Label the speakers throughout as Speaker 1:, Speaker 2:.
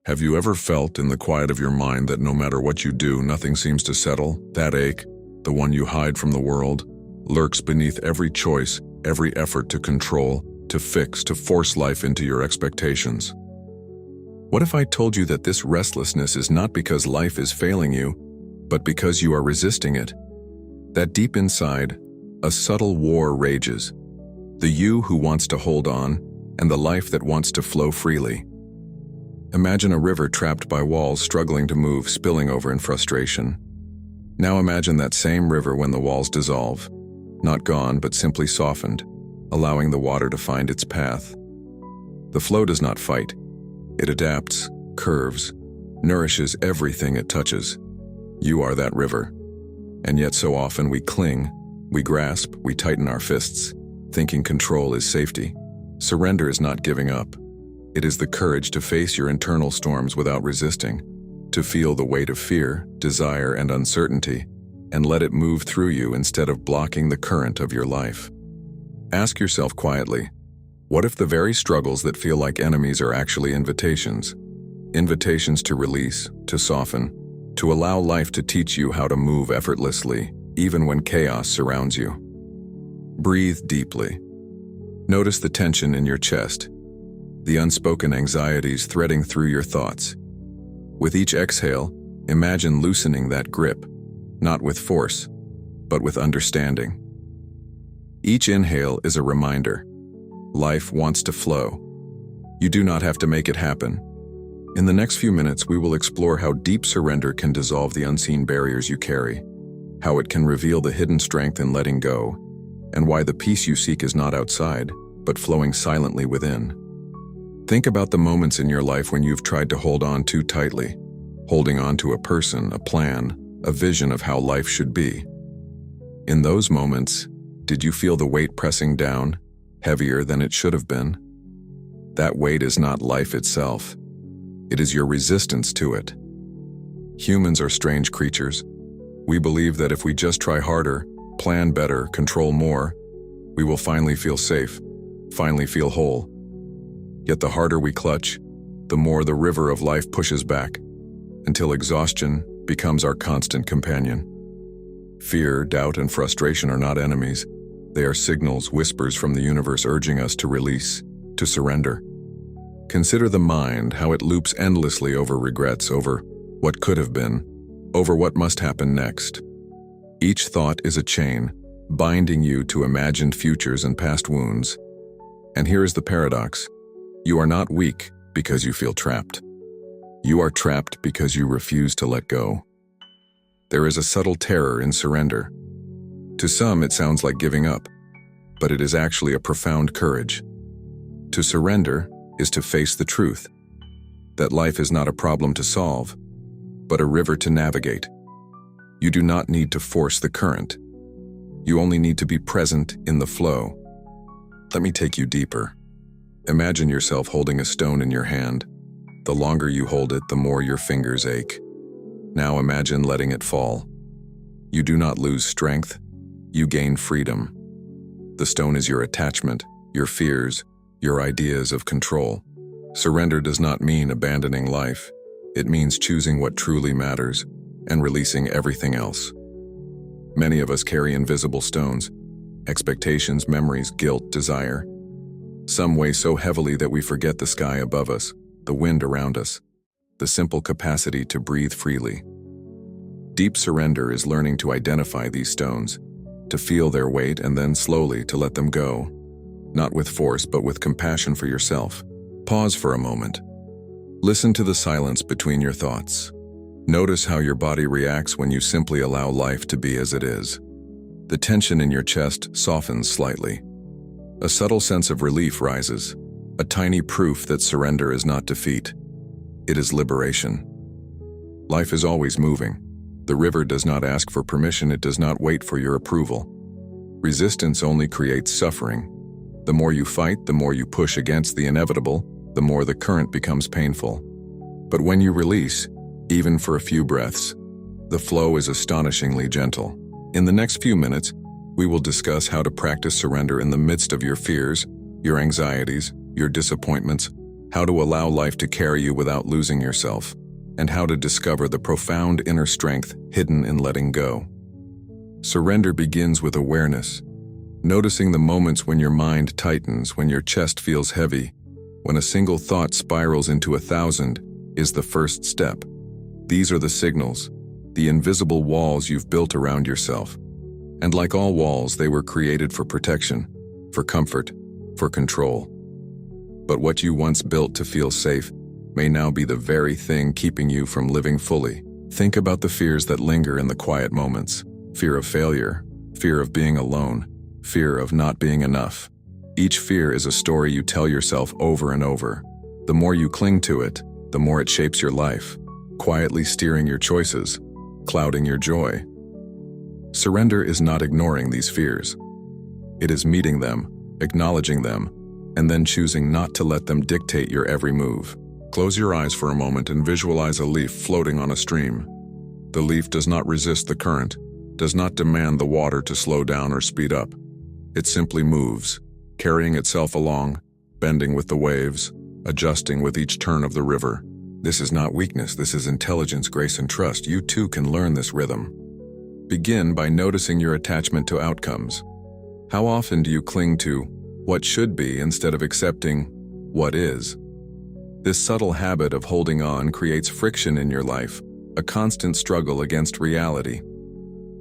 Speaker 1: Have you ever felt in the quiet of your mind that no matter what you do, nothing seems to settle? That ache, the one you hide from the world, lurks beneath every choice, every effort to control, to fix, to force life into your expectations. What if I told you that this restlessness is not because life is failing you, but because you are resisting it? That deep inside, a subtle war rages. The you who wants to hold on, and the life that wants to flow freely. Imagine a river trapped by walls struggling to move, spilling over in frustration. Now imagine that same river when the walls dissolve, not gone but simply softened, allowing the water to find its path. The flow does not fight. It adapts, curves, nourishes everything it touches. You are that river. And yet so often we cling, we grasp, we tighten our fists, thinking control is safety. Surrender is not giving up. It is the courage to face your internal storms without resisting, to feel the weight of fear, desire, and uncertainty, and let it move through you instead of blocking the current of your life. Ask yourself quietly, what if the very struggles that feel like enemies are actually invitations? Invitations to release, to soften, to allow life to teach you how to move effortlessly, even when chaos surrounds you. Breathe deeply. Notice the tension in your chest, the unspoken anxieties threading through your thoughts. With each exhale, imagine loosening that grip, not with force, but with understanding. Each inhale is a reminder. Life wants to flow. You do not have to make it happen. In the next few minutes, we will explore how deep surrender can dissolve the unseen barriers you carry, how it can reveal the hidden strength in letting go, and why the peace you seek is not outside, but flowing silently within. Think about the moments in your life when you've tried to hold on too tightly, holding on to a person, a plan, a vision of how life should be. In those moments, did you feel the weight pressing down, heavier than it should have been? That weight is not life itself. It is your resistance to it. Humans are strange creatures. We believe that if we just try harder, plan better, control more, we will finally feel safe, finally feel whole. Yet the harder we clutch, the more the river of life pushes back, until exhaustion becomes our constant companion. Fear, doubt, and frustration are not enemies. They are signals, whispers from the universe urging us to release, to surrender. Consider the mind, how it loops endlessly over regrets, over what could have been, over what must happen next. Each thought is a chain, binding you to imagined futures and past wounds. And here is the paradox. You are not weak because you feel trapped. You are trapped because you refuse to let go. There is a subtle terror in surrender. To some, it sounds like giving up, but it is actually a profound courage. To surrender is to face the truth, that life is not a problem to solve, but a river to navigate. You do not need to force the current. You only need to be present in the flow. Let me take you deeper. Imagine yourself holding a stone in your hand. The longer you hold it, the more your fingers ache. Now imagine letting it fall. You do not lose strength, you gain freedom. The stone is your attachment, your fears, your ideas of control. Surrender does not mean abandoning life. It means choosing what truly matters and releasing everything else. Many of us carry invisible stones, expectations, memories, guilt, desire. Some weigh so heavily that we forget the sky above us, the wind around us, the simple capacity to breathe freely. Deep surrender is learning to identify these stones, to feel their weight and then slowly to let them go, not with force but with compassion for yourself. Pause for a moment. Listen to the silence between your thoughts. Notice how your body reacts when you simply allow life to be as it is. The tension in your chest softens slightly. A subtle sense of relief rises, a tiny proof that surrender is not defeat. It is liberation. Life is always moving. The river does not ask for permission, it does not wait for your approval. Resistance only creates suffering. The more you fight, the more you push against the inevitable, the more the current becomes painful. But when you release, even for a few breaths, the flow is astonishingly gentle. In the next few minutes, we will discuss how to practice surrender in the midst of your fears, your anxieties, your disappointments, how to allow life to carry you without losing yourself, and how to discover the profound inner strength hidden in letting go. Surrender begins with awareness, noticing the moments when your mind tightens, when your chest feels heavy, when a single thought spirals into 1,000 is the first step. These are the signals, the invisible walls you've built around yourself. And like all walls, they were created for protection, for comfort, for control. But what you once built to feel safe may now be the very thing keeping you from living fully. Think about the fears that linger in the quiet moments. Fear of failure, fear of being alone, fear of not being enough. Each fear is a story you tell yourself over and over. The more you cling to it, the more it shapes your life, quietly steering your choices, clouding your joy. Surrender is not ignoring these fears. It is meeting them, acknowledging them, and then choosing not to let them dictate your every move. Close your eyes for a moment and visualize a leaf floating on a stream. The leaf does not resist the current, does not demand the water to slow down or speed up. It simply moves, carrying itself along, bending with the waves, adjusting with each turn of the river. This is not weakness, this is intelligence, grace, and trust. You too can learn this rhythm. Begin by noticing your attachment to outcomes. How often do you cling to what should be instead of accepting what is? This subtle habit of holding on creates friction in your life, a constant struggle against reality.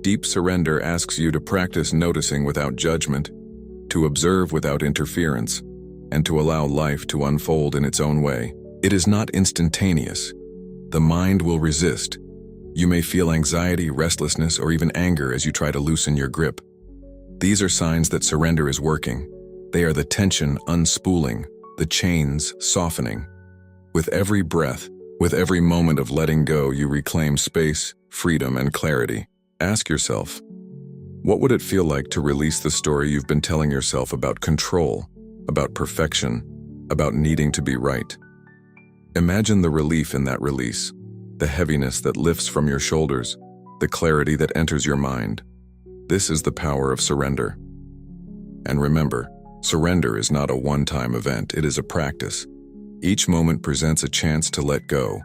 Speaker 1: Deep surrender asks you to practice noticing without judgment, to observe without interference, and to allow life to unfold in its own way. It is not instantaneous. The mind will resist. You may feel anxiety, restlessness, or even anger as you try to loosen your grip. These are signs that surrender is working. They are the tension unspooling, the chains softening. With every breath, with every moment of letting go, you reclaim space, freedom, and clarity. Ask yourself, what would it feel like to release the story you've been telling yourself about control, about perfection, about needing to be right? Imagine the relief in that release, the heaviness that lifts from your shoulders, the clarity that enters your mind. This is the power of surrender. And remember, surrender is not a one-time event, it is a practice. Each moment presents a chance to let go,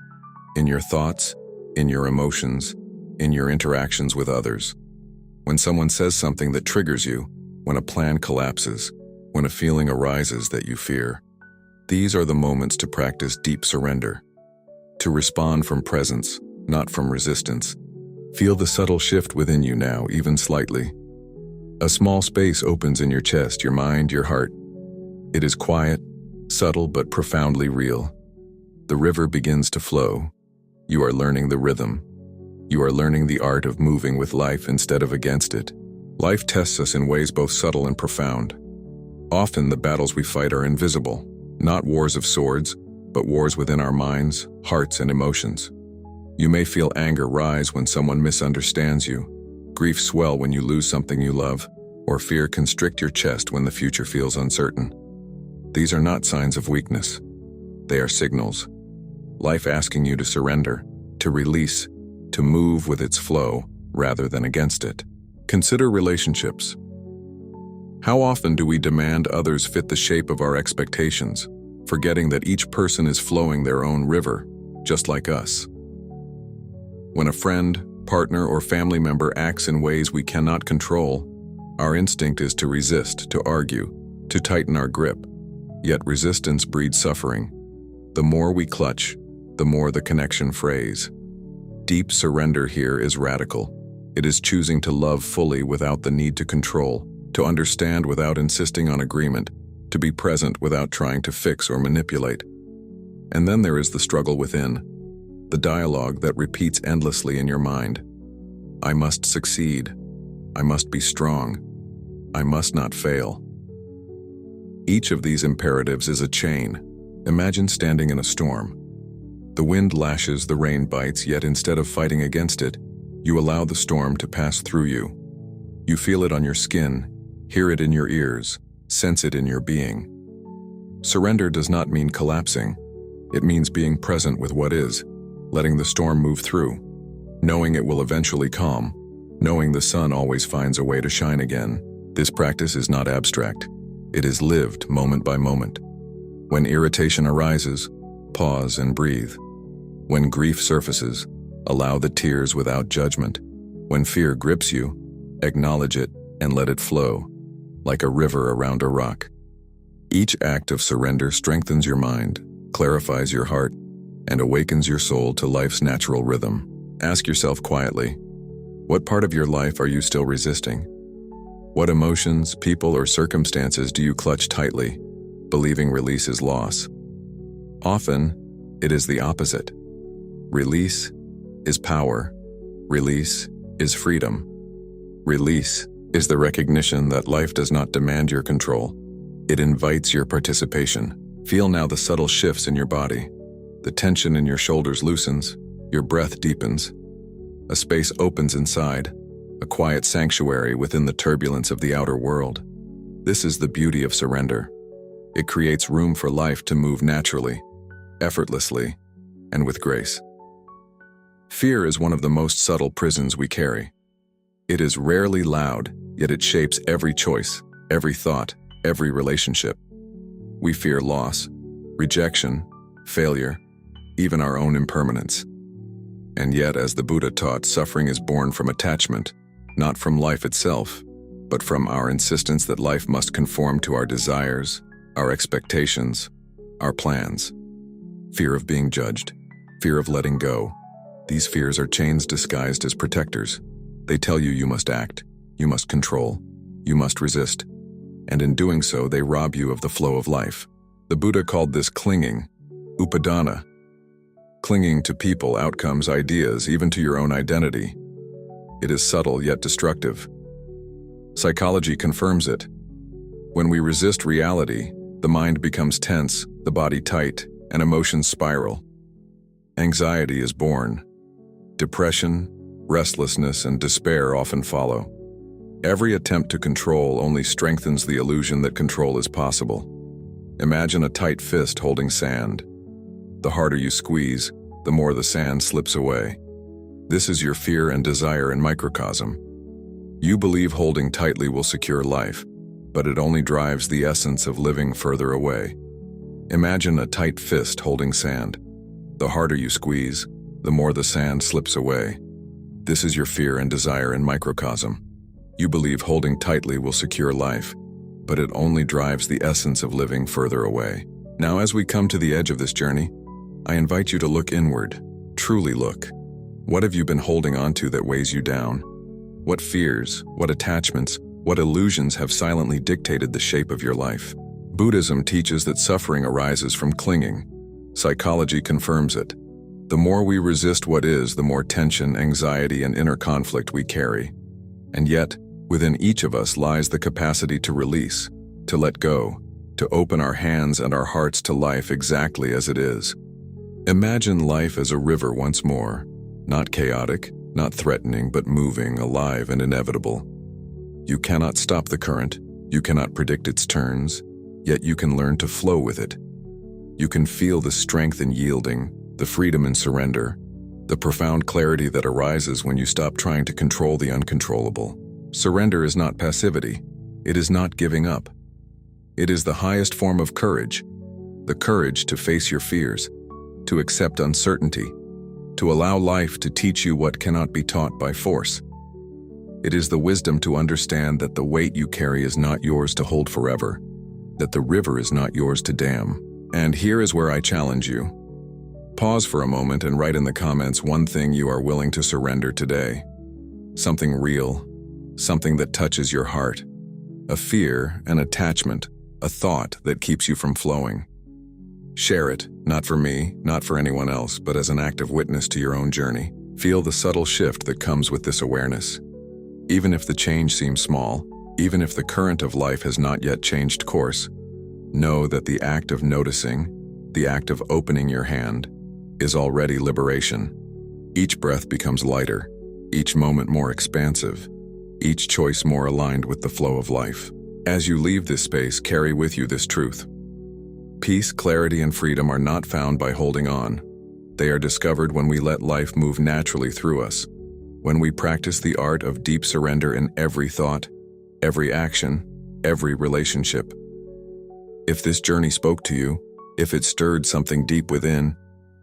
Speaker 1: in your thoughts, in your emotions, in your interactions with others. When someone says something that triggers you, when a plan collapses, when a feeling arises that you fear, these are the moments to practice deep surrender. To respond from presence, not from resistance. Feel the subtle shift within you now, even slightly. A small space opens in your chest, your mind, your heart. It is quiet, subtle but profoundly real. The river begins to flow. You are learning the rhythm. You are learning the art of moving with life instead of against it. Life tests us in ways both subtle and profound. Often the battles we fight are invisible, not wars of swords, but wars within our minds, hearts, and emotions. You may feel anger rise when someone misunderstands you, grief swell when you lose something you love, or fear constrict your chest when the future feels uncertain. These are not signs of weakness. They are signals. Life asking you to surrender, to release, to move with its flow rather than against it. Consider relationships. How often do we demand others fit the shape of our expectations, forgetting that each person is flowing their own river, just like us? When a friend, partner, or family member acts in ways we cannot control, our instinct is to resist, to argue, to tighten our grip. Yet resistance breeds suffering. The more we clutch, the more the connection frays. Deep surrender here is radical. It is choosing to love fully without the need to control, to understand without insisting on agreement, to be present without trying to fix or manipulate. And then there is the struggle within, the dialogue that repeats endlessly in your mind. I must succeed. I must be strong. I must not fail. Each of these imperatives is a chain. Imagine standing in a storm. The wind lashes, the rain bites, yet instead of fighting against it, you allow the storm to pass through you. You feel it on your skin, hear it in your ears, sense it in your being. Surrender does not mean collapsing. It means being present with what is, letting the storm move through, knowing it will eventually calm, knowing the sun always finds a way to shine again. This practice is not abstract. It is lived moment by moment. When irritation arises, pause and breathe. When grief surfaces, allow the tears without judgment. When fear grips you, acknowledge it and let it flow, like a river around a rock. Each act of surrender strengthens your mind, clarifies your heart, and awakens your soul to life's natural rhythm. Ask yourself quietly, what part of your life are you still resisting? What emotions, people, or circumstances do you clutch tightly, believing release is loss? Often, it is the opposite. Release is power. Release is freedom. Release is the recognition that life does not demand your control. It invites your participation. Feel now the subtle shifts in your body. The tension in your shoulders loosens, your breath deepens. A space opens inside, a quiet sanctuary within the turbulence of the outer world. This is the beauty of surrender. It creates room for life to move naturally, effortlessly, and with grace. Fear is one of the most subtle prisons we carry. It is rarely loud, yet it shapes every choice, every thought, every relationship. We fear loss, rejection, failure, even our own impermanence. And yet, as the Buddha taught, suffering is born from attachment, not from life itself, but from our insistence that life must conform to our desires, our expectations, our plans. Fear of being judged, fear of letting go. These fears are chains disguised as protectors. They tell you you must act, you must control, you must resist, and in doing so, they rob you of the flow of life. The Buddha called this clinging, upadana. Clinging to people, outcomes, ideas, even to your own identity. It is subtle yet destructive. Psychology confirms it. When we resist reality, the mind becomes tense, the body tight, and emotions spiral. Anxiety is born. Depression, restlessness, and despair often follow. Every attempt to control only strengthens the illusion that control is possible. Imagine a tight fist holding sand. The harder you squeeze, the more the sand slips away. This is your fear and desire in microcosm. You believe holding tightly will secure life, but it only drives the essence of living further away. Imagine a tight fist holding sand. The harder you squeeze, the more the sand slips away. This is your fear and desire in microcosm. You believe holding tightly will secure life, but it only drives the essence of living further away. Now, as we come to the edge of this journey, I invite you to look inward. Truly look. What have you been holding on to that weighs you down? What fears, what attachments, what illusions have silently dictated the shape of your life? Buddhism teaches that suffering arises from clinging. Psychology confirms it. The more we resist what is, the more tension, anxiety, and inner conflict we carry. And yet, within each of us lies the capacity to release, to let go, to open our hands and our hearts to life exactly as it is. Imagine life as a river once more, not chaotic, not threatening, but moving, alive, and inevitable. You cannot stop the current, you cannot predict its turns, yet you can learn to flow with it. You can feel the strength in yielding, the freedom in surrender, the profound clarity that arises when you stop trying to control the uncontrollable. Surrender is not passivity. It is not giving up. It is the highest form of courage, the courage to face your fears, to accept uncertainty, to allow life to teach you what cannot be taught by force. It is the wisdom to understand that the weight you carry is not yours to hold forever, that the river is not yours to dam. And here is where I challenge you. Pause for a moment and write in the comments one thing you are willing to surrender today. Something real, something that touches your heart, a fear, an attachment, a thought that keeps you from flowing. Share it, not for me, not for anyone else, but as an active witness to your own journey. Feel the subtle shift that comes with this awareness. Even if the change seems small, even if the current of life has not yet changed course, know that the act of noticing, the act of opening your hand, is already liberation. Each breath becomes lighter, each moment more expansive, each choice more aligned with the flow of life. As you leave this space, carry with you this truth. Peace, clarity, and freedom are not found by holding on. They are discovered when we let life move naturally through us, when we practice the art of deep surrender in every thought, every action, every relationship. If this journey spoke to you, If it stirred something deep within,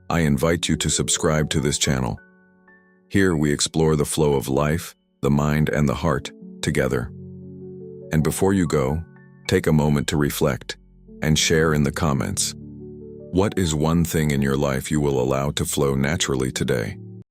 Speaker 1: I invite you to subscribe to this channel. Here we explore the flow of life, the mind, and the heart together. And before you go, take a moment to reflect and share in the comments. What is one thing in your life you will allow to flow naturally today?